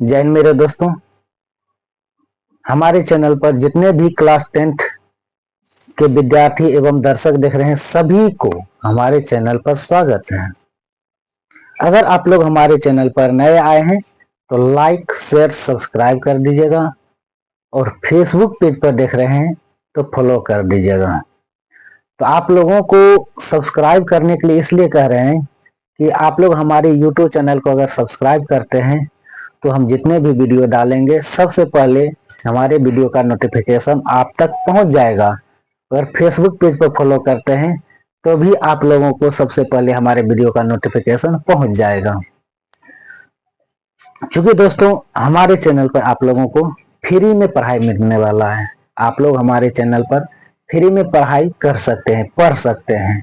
जय हिंद मेरे दोस्तों। हमारे चैनल पर जितने भी क्लास 10th के विद्यार्थी एवं दर्शक देख रहे हैं सभी को हमारे चैनल पर स्वागत है। अगर आप लोग हमारे चैनल पर नए आए हैं तो लाइक शेयर सब्सक्राइब कर दीजिएगा और फेसबुक पेज पर देख रहे हैं तो फॉलो कर दीजिएगा। तो आप लोगों को सब्सक्राइब करने के लिए इसलिए कह रहे हैं कि आप लोग हमारे यूट्यूब चैनल को अगर सब्सक्राइब करते हैं तो हम जितने भी वीडियो डालेंगे सबसे पहले हमारे वीडियो का नोटिफिकेशन आप तक पहुंच जाएगा। अगर फेसबुक पेज पर फॉलो करते हैं तो भी आप लोगों को सबसे पहले हमारे वीडियो का नोटिफिकेशन पहुंच जाएगा। क्योंकि दोस्तों हमारे चैनल पर आप लोगों को फ्री में पढ़ाई मिलने वाला है। आप लोग हमारे चैनल पर फ्री में पढ़ाई कर सकते हैं, पढ़ सकते हैं।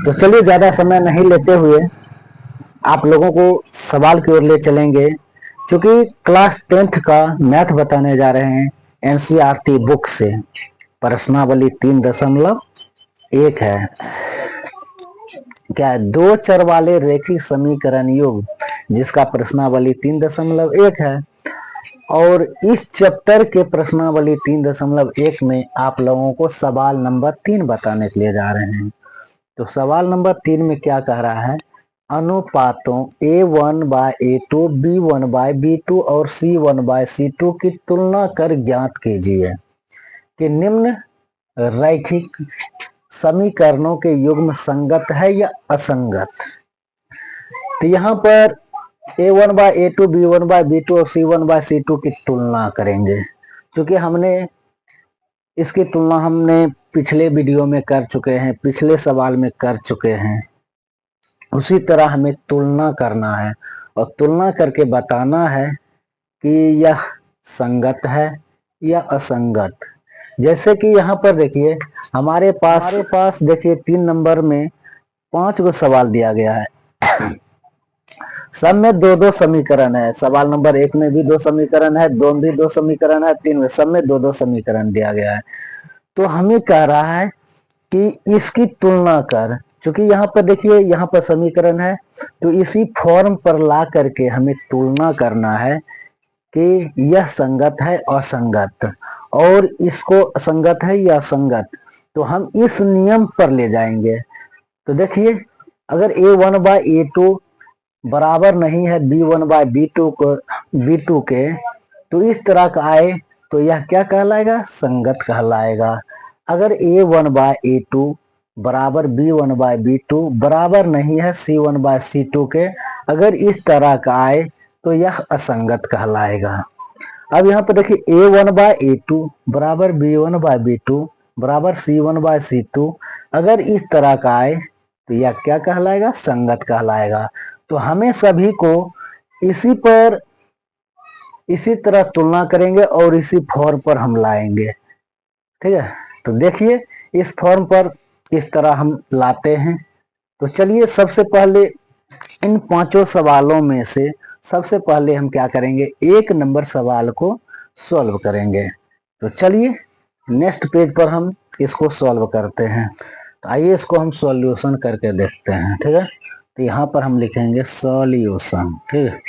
तो चलिए ज्यादा समय नहीं लेते हुए आप लोगों को सवाल की ओर ले चलेंगे। क्योंकि क्लास 10th का मैथ बताने जा रहे हैं एनसीईआरटी बुक से। प्रश्नावली 3.1 है। क्या है? दो चर वाले रेखिक समीकरण योग जिसका प्रश्नावली 3.1 है। और इस चैप्टर के प्रश्नावली 3.1 में आप लोगों को सवाल नंबर 3 बताने के लिए जा रहे हैं। तो सवाल नंबर 3 में क्या कह रहा है? अनुपातों A1/A2, B1/B2 और C1/C2 की तुलना कर ज्ञात कीजिए कि निम्न रैखिक समीकरणों के युग्म संगत है या असंगत। तो यहाँ पर A1/A2, B1/B2 और C1/C2 की तुलना करेंगे। क्योंकि इसकी तुलना हमने पिछले वीडियो में कर चुके हैं, पिछले सवाल में कर चुके हैं। उसी तरह हमें तुलना करना है और तुलना करके बताना है कि यह संगत है या असंगत। जैसे कि यहाँ पर देखिए हमारे पास देखिए 3 नंबर में 5 गो सवाल दिया गया है। सब में दो दो समीकरण है। सवाल नंबर 1 में भी 2 समीकरण है, 2 में भी 2 समीकरण है, 3 में, सब में 2 समीकरण दिया गया है। तो हमें कह रहा है कि इसकी तुलना कर। क्योंकि यहाँ पर देखिए यहाँ पर समीकरण है तो इसी फॉर्म पर ला करके हमें तुलना करना है कि यह संगत है असंगत और इसको असंगत है या संगत। तो हम इस नियम पर ले जाएंगे। तो देखिए अगर A1/A2 बराबर नहीं है B1/B2 के तो इस तरह का आए तो यह क्या कहलाएगा? संगत कहलाएगा। अगर A1/A2 बराबर B1/B2 बराबर नहीं है C1/C2 के, अगर इस तरह का आए तो यह असंगत कहलाएगा। अब यहाँ पर देखिए A1/A2 बराबर B1/B2 बराबर C1/C2, अगर इस तरह का आए तो यह क्या कहलाएगा? संगत कहलाएगा। तो हमें सभी को इसी तरह तुलना करेंगे और इसी फॉर्म पर हम लाएंगे। ठीक है, तो देखिए इस फॉर्म पर इस तरह हम लाते हैं। तो चलिए सबसे पहले इन 5 सवालों में से सबसे पहले हम क्या करेंगे? 1 नंबर सवाल को सॉल्व करेंगे। तो चलिए नेक्स्ट पेज पर हम इसको सॉल्व करते हैं। तो आइए इसको हम सॉल्यूशन करके देखते हैं। ठीक है, तो यहाँ पर हम लिखेंगे सॉल्यूशन। ठीक है,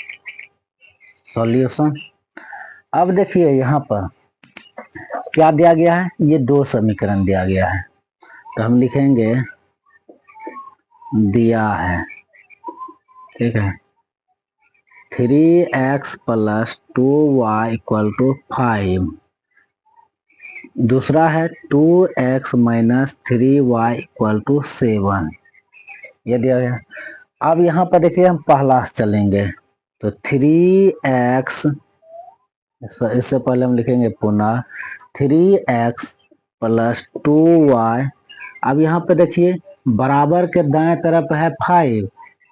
सॉल्यूशन। अब देखिए यहाँ पर क्या दिया गया है? ये 2 समीकरण दिया गया है। तो हम लिखेंगे दिया है। ठीक है, 3x + 2y = 5। दूसरा है 2x - 3y = 7। ये दिया गया। अब यहाँ पर देखिए हम पहला से चलेंगे। तो 3x, इससे पहले हम लिखेंगे पुनः 3x + 2y। अब यहाँ पे देखिए बराबर के दाएं तरफ है 5,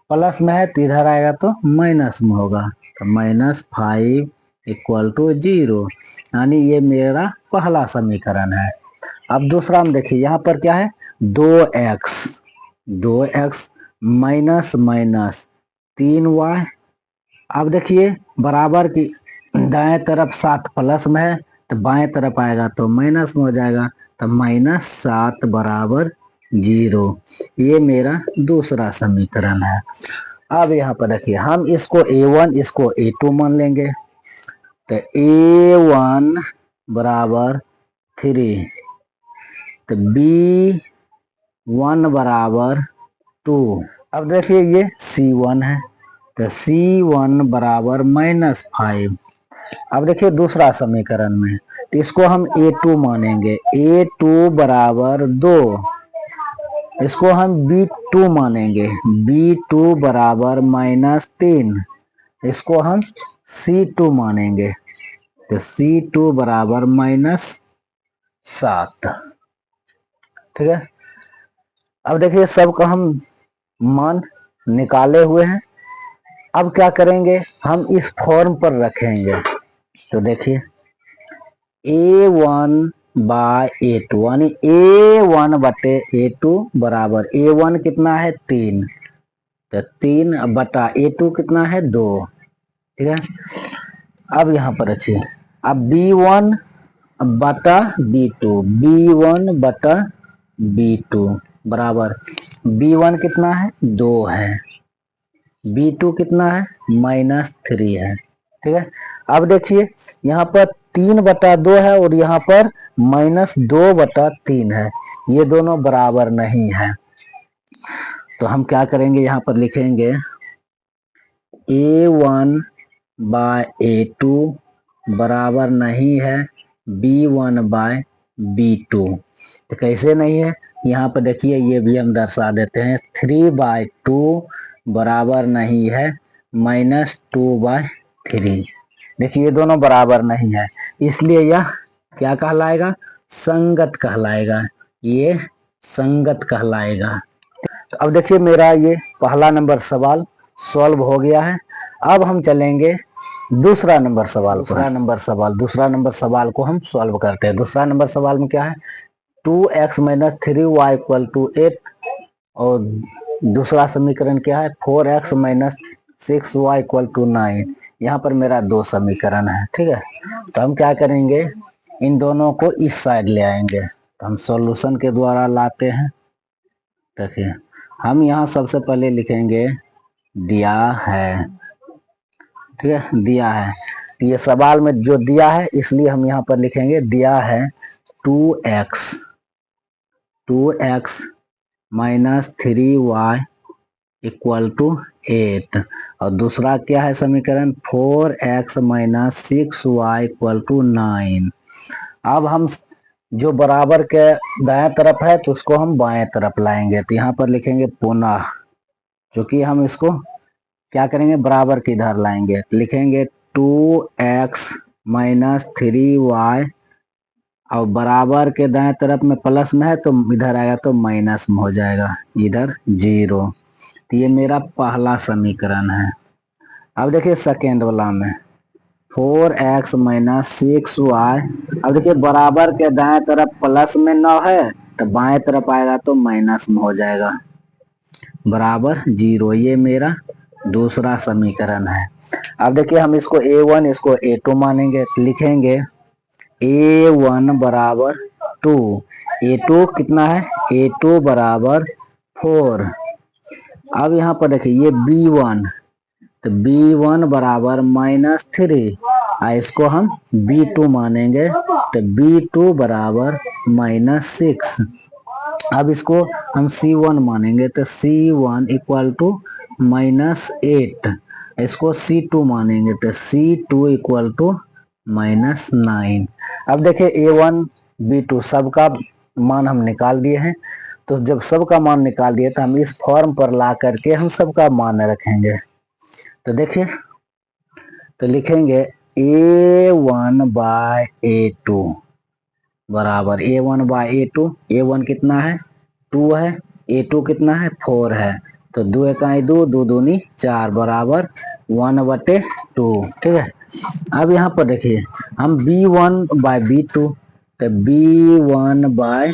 प्लस में है तो इधर आएगा तो माइनस में होगा। तो -5 = 0, यानी ये मेरा पहला समीकरण है। अब दूसरा हम देखिए यहाँ पर क्या है? 2x minus 3y। अब देखिए बराबर की दाएं तरफ 7 प्लस में है तो बाएं तरफ आएगा तो माइनस में हो जाएगा। तो -7 = 0। ये मेरा दूसरा समीकरण है। अब यहाँ पर रखिए हम इसको A1 इसको A2 मान लेंगे, तो A1 बराबर 3, तो B1 बराबर 2। अब देखिए ये C1 है, तो C1 बराबर -5। अब देखिए दूसरा समीकरण में, तो इसको हम A2 मानेंगे, A2 बराबर 2। इसको हम B2 मानेंगे, B2 बराबर -3। इसको हम C2 मानेंगे, तो C2 बराबर -7। ठीक है। अब देखिए सबका हम मान निकाले हुए हैं। अब क्या करेंगे, हम इस फॉर्म पर रखेंगे। तो देखिए A1 बाय A2 यानी A1 बटे A2 बराबर A1 कितना है 3, तो 3 बटा A2 कितना है 2। ठीक है। अब यहाँ पर रखिए, अब B1 बटा B2, B1 बटा B2 बराबर B1 कितना है 2 है, B2 कितना है -3 है। ठीक है। अब देखिए यहाँ पर 3/2 है और यहाँ पर -2/3 है, ये दोनों बराबर नहीं है। तो हम क्या करेंगे, यहाँ पर लिखेंगे A1 बाय A2 बराबर नहीं है B1 बाय B2। तो कैसे नहीं है, यहाँ पर देखिए ये भी हम दर्शा देते हैं, 3/2 बराबर नहीं है -2/3। देखिए ये दोनों बराबर नहीं है, इसलिए यह क्या कहलाएगा, संगत कहलाएगा, ये संगत कहलाएगा। तो अब देखिए मेरा ये पहला नंबर सवाल सॉल्व हो गया है। अब हम चलेंगे दूसरा नंबर सवाल। दूसरा नंबर सवाल को हम सॉल्व करते हैं। दूसरा नंबर सवाल में क्या है, 2x - 3y = 8 और दूसरा समीकरण क्या है 4x - 6y = 9। यहाँ पर मेरा 2 समीकरण है। ठीक है। तो हम क्या करेंगे, इन दोनों को इस साइड ले आएंगे। तो हम सॉल्यूशन के द्वारा लाते हैं। देखिए हम यहाँ सबसे पहले लिखेंगे दिया है। ठीक है, दिया है, ये सवाल में जो दिया है इसलिए हम यहाँ पर लिखेंगे दिया है 2x - 3y = 8 और दूसरा क्या है समीकरण 4x - 6y = 9। अब हम जो बराबर के दाएं तरफ है तो उसको हम बाएं तरफ लाएंगे। तो यहाँ पर लिखेंगे पुनः, क्योंकि हम इसको क्या करेंगे बराबर के इधर लाएंगे, लिखेंगे 2x - 3y और बराबर के दाएं तरफ में प्लस में है तो इधर आएगा तो माइनस में हो जाएगा, इधर 0। तो ये मेरा पहला समीकरण है। अब देखिए सेकेंड वाला में 4x - 6y, अब देखिए बराबर के दाएं तरफ प्लस में 9 है तो बाएं तरफ आएगा तो माइनस में हो जाएगा, बराबर 0। ये मेरा दूसरा समीकरण है। अब देखिए हम इसको A1 इसको A2 मानेंगे, लिखेंगे A1 बराबर 2, A2 कितना है A2 बराबर 4। अब यहाँ पर देखिए ये B1, तो B1 बराबर -3, इसको हम B2 मानेंगे, तो B2 बराबर -6। अब इसको हम C1 मानेंगे, तो C1 = -8, इसको C2 मानेंगे, तो C2 = -9। अब देखिए A1 B2 सबका मान हम निकाल दिए हैं। तो जब सबका मान निकाल दिए तो हम इस फॉर्म पर ला करके हम सबका मान रखेंगे। तो देखिए, तो लिखेंगे A1 बाय A2 बराबर A1 A1 कितना है 2 है, A2 कितना है 4 है, तो 2 × 2 2 दूनी 4 बराबर 1/2। ठीक है। अब यहाँ पर देखिए हम B1 बाय B2, तो B1 बाय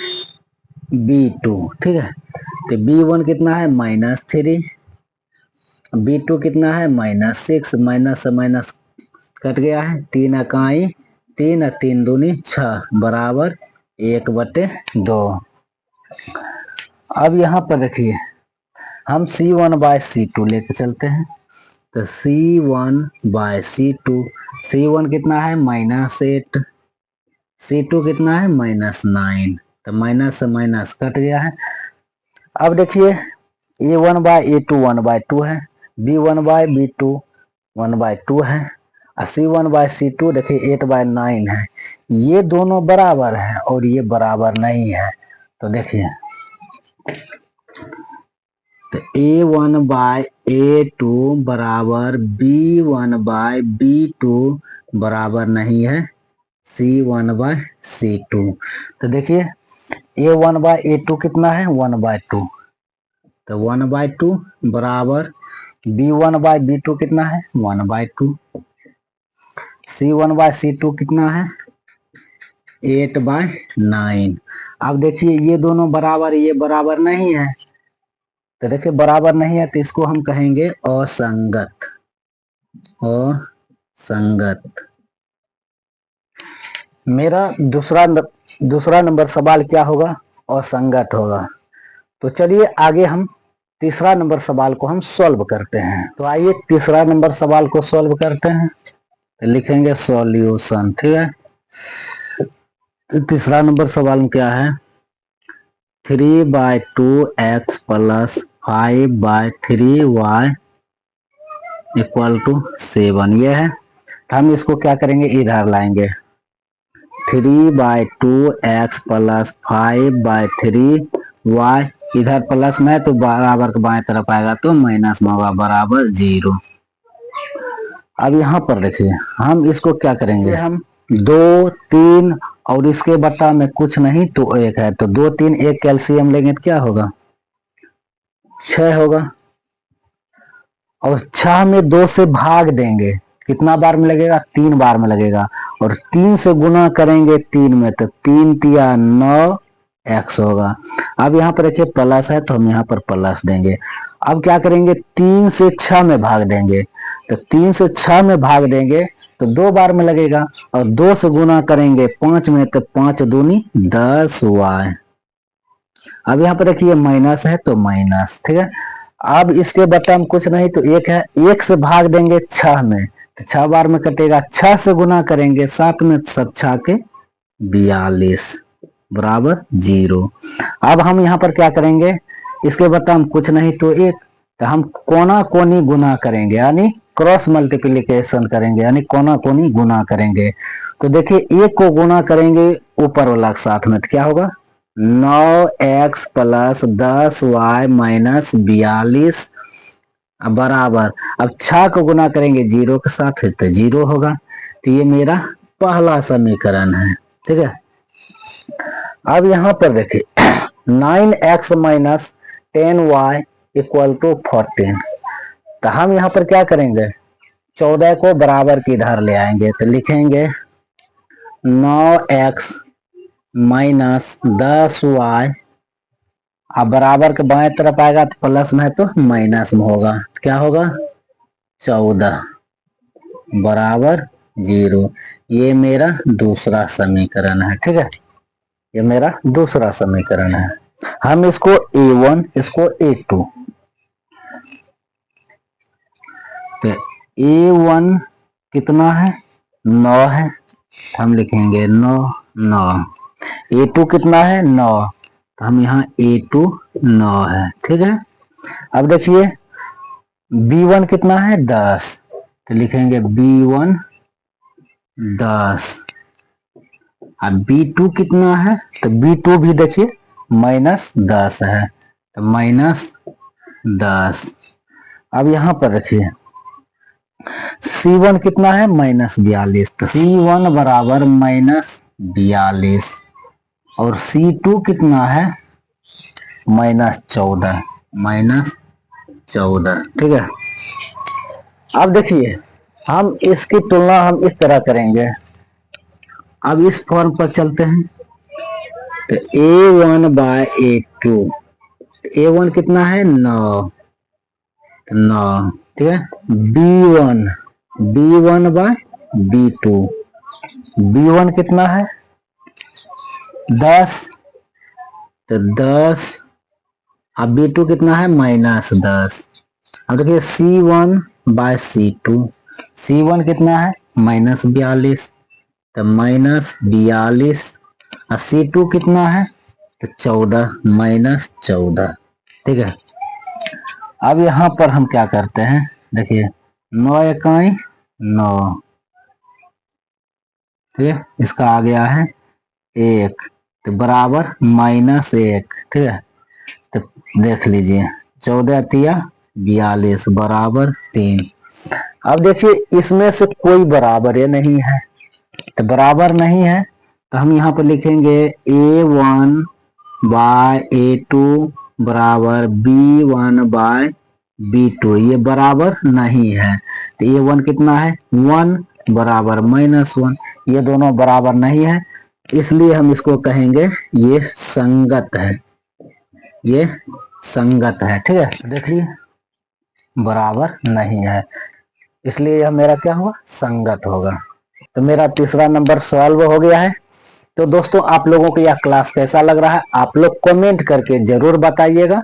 B2। ठीक है। तो B1 कितना है -3, B2 कितना है -6, माइनस से माइनस कट गया है, 3 × 3 3 दूनी 6 बराबर 1/2। अब यहाँ पर देखिए हम C1/C2 लेके चलते हैं। तो C1/C2, C1 कितना है -8, C2 कितना है -9, तो माइनस से माइनस कट गया है। अब देखिए A1/A2 1/2 है, B1/B2 1/2 है, और C1/C2 देखिए 8/9 है। ये दोनों बराबर है और ये बराबर नहीं है। तो देखिए तो A1/A2 बराबर B1/B2 बराबर नहीं है C1/C2। तो देखिए A1/A2 कितना है 1/2, तो 1/2 बराबर B1/B2 कितना है 1/2, C1/C2 कितना है 8/9। अब देखिए ये दोनों बराबर, ये बराबर नहीं है। तो देखिए बराबर नहीं है तो इसको हम कहेंगे असंगत, असंगत। मेरा दूसरा नंबर सवाल क्या होगा, असंगत होगा। तो चलिए आगे हम तीसरा नंबर सवाल को हम सॉल्व करते हैं। तो आइए तीसरा नंबर सवाल को सॉल्व करते हैं। तो लिखेंगे सॉल्यूशन, ठीक है। तो तीसरा नंबर सवाल में क्या है, 3/2x + 5/3y = 7, ये है। तो हम इसको क्या करेंगे, इधर लाएंगे। 3/2x + 5/3y, इधर प्लस में है तो बराबर के बाएं तरफ आएगा तो माइनस में होगा, बराबर 0। अब यहाँ पर देखिए हम इसको क्या करेंगे, हम 2 3 और इसके बट्टा में कुछ नहीं तो 1 है, तो 2 3 1 कैल्शियम लेंगे तो क्या होगा 6 होगा। और 6 में 2 से भाग देंगे, कितना बार में लगेगा 3 बार में लगेगा, और 3 से गुना करेंगे 3 में तो 3 तिया 9 x होगा। अब यहाँ पर देखिए प्लस है तो हम यहाँ पर प्लस देंगे। अब क्या करेंगे 3 से 6 में भाग देंगे, तो 3 से 6 में भाग देंगे तो 2 बार में लगेगा, और 2 से गुना करेंगे 5 में तो 5 दूनी 10y। अब यहाँ पर देखिए माइनस है तो माइनस, ठीक है। अब इसके बट्टा में कुछ नहीं तो 1 है, 1 से भाग देंगे 6 में तो 6 बार में कटेगा, 6 से गुना करेंगे 7 में 7 6 के 42 बराबर 0। अब हम यहाँ पर क्या करेंगे, इसके बट्टा में कुछ नहीं तो 1, तो हम कोना कोनी गुना करेंगे, यानी क्रॉस मल्टीप्लीकेशन करेंगे, यानी कोना कोनी गुना करेंगे। तो देखिए 1 को गुना करेंगे ऊपर वाला के साथ में तो क्या होगा 9x + 10y - 42 बराबर, अब 6 को गुना करेंगे 0 के साथ तो 0 होगा। तो ये मेरा पहला समीकरण है, ठीक है। अब यहाँ पर देखिए 9x - 10y = 14। तो हम यहाँ पर क्या करेंगे 14 को बराबर की इधर ले आएंगे, तो लिखेंगे 9x - 10y, अब बराबर के बाएं तरफ आएगा तो प्लस में है तो माइनस में होगा, क्या होगा 14 बराबर 0। ये मेरा दूसरा समीकरण है, ठीक है। ये मेरा दूसरा समीकरण है। हम इसको A1 इसको A2, तो A1 कितना है 9 है, हम लिखेंगे 9 9। A2 कितना है 9, तो हम यहाँ A2 9 है, ठीक है। अब देखिए B1 कितना है 10, तो लिखेंगे B1 10। अब B2 कितना है, तो B2 भी देखिए -10 है, तो -10। अब यहाँ पर रखिए C1 कितना है -42, तो C1 बराबर -42, और C2 कितना है -14, ठीक है। अब देखिए हम इसकी तुलना हम इस तरह करेंगे, अब इस फॉर्म पर चलते हैं। तो A1/A2, A1 कितना है 9, ठीक है। B1/B2, B1 कितना है 10, तो 10 अब B2 कितना है -10। अब देखिए C1/C2, C1 कितना है -42, तो -42 और C2 कितना है तो 14, -14। ठीक है, अब यहाँ पर हम क्या करते हैं, देखिए 9 इकाई 9, ठीक है, इसका आ गया है 1, तो बराबर -1। ठीक है, तो देख लीजिए 14 तिया 42 बराबर 3। अब देखिए इसमें से कोई बराबर ये नहीं है, तो बराबर नहीं है तो हम यहाँ पर लिखेंगे A1/A2 बराबर B1/B2, ये बराबर नहीं है, तो A1 कितना है 1 बराबर -1, ये दोनों बराबर नहीं है, इसलिए हम इसको कहेंगे ये संगत है, ये संगत है। ठीक है, देखिए बराबर नहीं है, इसलिए यह मेरा क्या होगा संगत होगा। तो मेरा तीसरा नंबर सॉल्व हो गया है। तो दोस्तों आप लोगों को यह क्लास कैसा लग रहा है आप लोग कमेंट करके जरूर बताइएगा।